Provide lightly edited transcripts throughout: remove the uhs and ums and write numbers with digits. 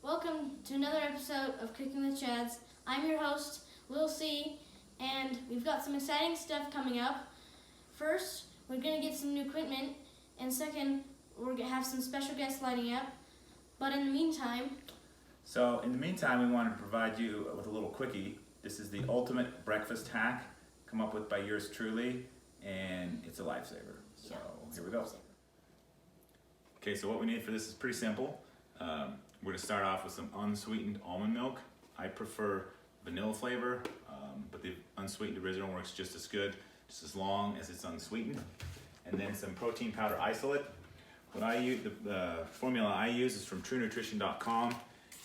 Welcome to another episode of Cooking with Chads. I'm your host, Lil C, and we've got some exciting stuff coming up. First, we're going to get some new equipment, and second, we're going to have some special guests lining up. But in the meantime... we wanted to provide you with a little quickie. This is the ultimate breakfast hack, come up with by yours truly, and it's a lifesaver. So here we go. Okay, so what we need for this is pretty simple. We're going to start off with some unsweetened almond milk. I prefer vanilla flavor, but the unsweetened original works just as good, just as long as it's unsweetened. And then some protein powder isolate. What I use, the formula I use is from TrueNutrition.com.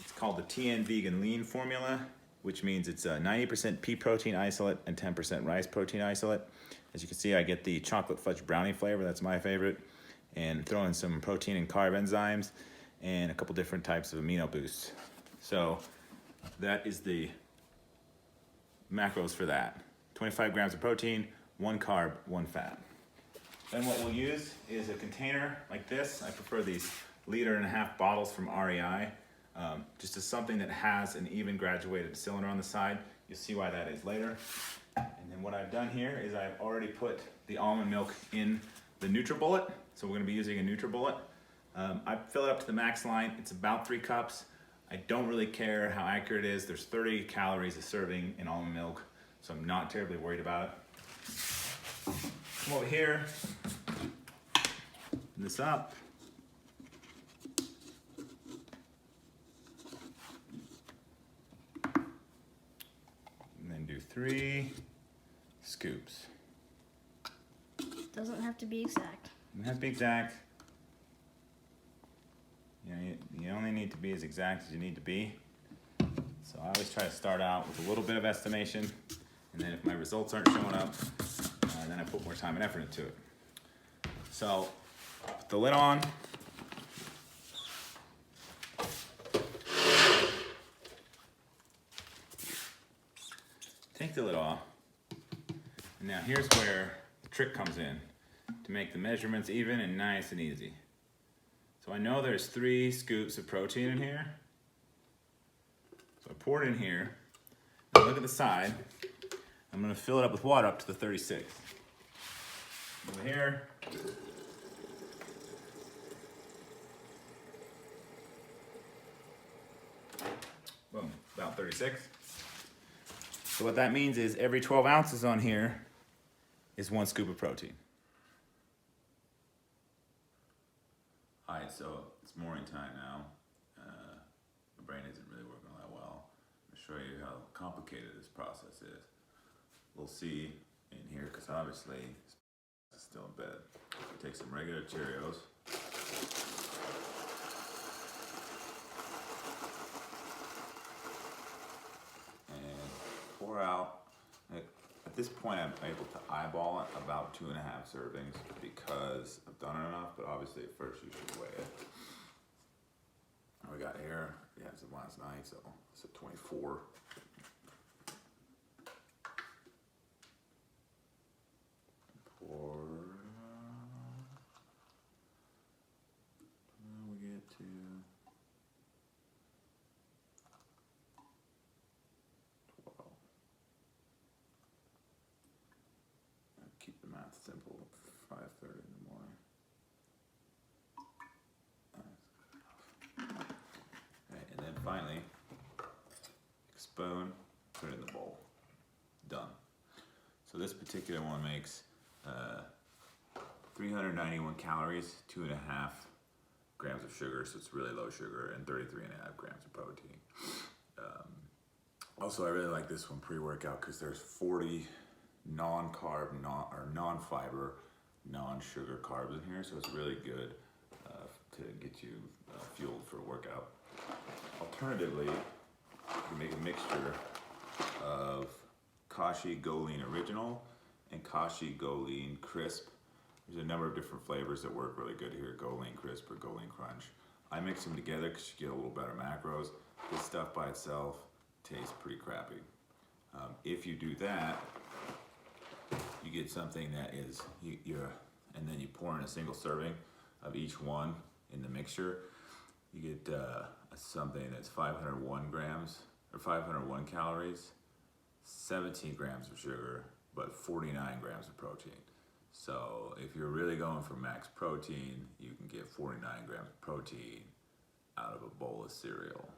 It's called the TN Vegan Lean formula, which means it's 90% pea protein isolate and 10% rice protein isolate. As you can see, I get the chocolate fudge brownie flavor, that's my favorite, and throw in some protein and carb enzymes and a couple different types of amino boosts. So that is the macros for that. 25 grams of protein, 1 carb, 1 fat. Then what we'll use is a container like this. I prefer these 1.5 liter bottles from REI, just as something that has an even graduated cylinder on the side. You'll see why that is later. And then what I've done here is I've already put the almond milk in the NutriBullet. So we're gonna be using a NutriBullet. I fill it up to the max line. It's about 3 cups. I don't really care how accurate it is. There's 30 calories a serving in almond milk, so I'm not terribly worried about it. Come over here, open this up. And then do 3 scoops. Doesn't have to be exact. Doesn't have to be exact. You know, you only need to be as exact as you need to be. So I always try to start out with a little bit of estimation, and then if my results aren't showing up, then I put more time and effort into it. So, put the lid on. Take the lid off. And now here's where the trick comes in, to make the measurements even and nice and easy. So I know there's 3 scoops of protein in here. So I pour it in here. Now look at the side. I'm gonna fill it up with water up to the 36. Over here. Boom, about 36. So what that means is every 12 ounces on here is 1 scoop of protein. Alright, so it's morning time now. My brain isn't really working all that well. I'm gonna show you how complicated this process is. We'll see in here, because obviously it's still in bed. So take some regular Cheerios. And pour out. At this point, I'm able to eyeball it about 2.5 servings because I've done it enough, but obviously at first you should weigh it. What we got here, yeah, it's last night, so it's at 24. Pour, we get to 12. Keep the math simple. 5:30 in the morning. Right, and then finally, spoon, put it in the bowl. Done. So this particular one makes 391 calories, 2.5 grams of sugar, so it's really low sugar, and 33.5 grams of protein. Also, I really like this one pre-workout because there's 40 non-carb, non-fiber, non-sugar carbs in here, so it's really good to get you fueled for a workout. Alternatively, you can make a mixture of Kashi Golean Original and Kashi Golean Crisp. There's a number of different flavors that work really good here, Golean Crisp or Golean Crunch. I mix them together because you get a little better macros. This stuff by itself tastes pretty crappy. If you do that, you get something that is, and then you pour in a single serving of each one in the mixture. You get a something that's 501 grams or 501 calories, 17 grams of sugar, but 49 grams of protein. So if you're really going for max protein, you can get 49 grams of protein out of a bowl of cereal.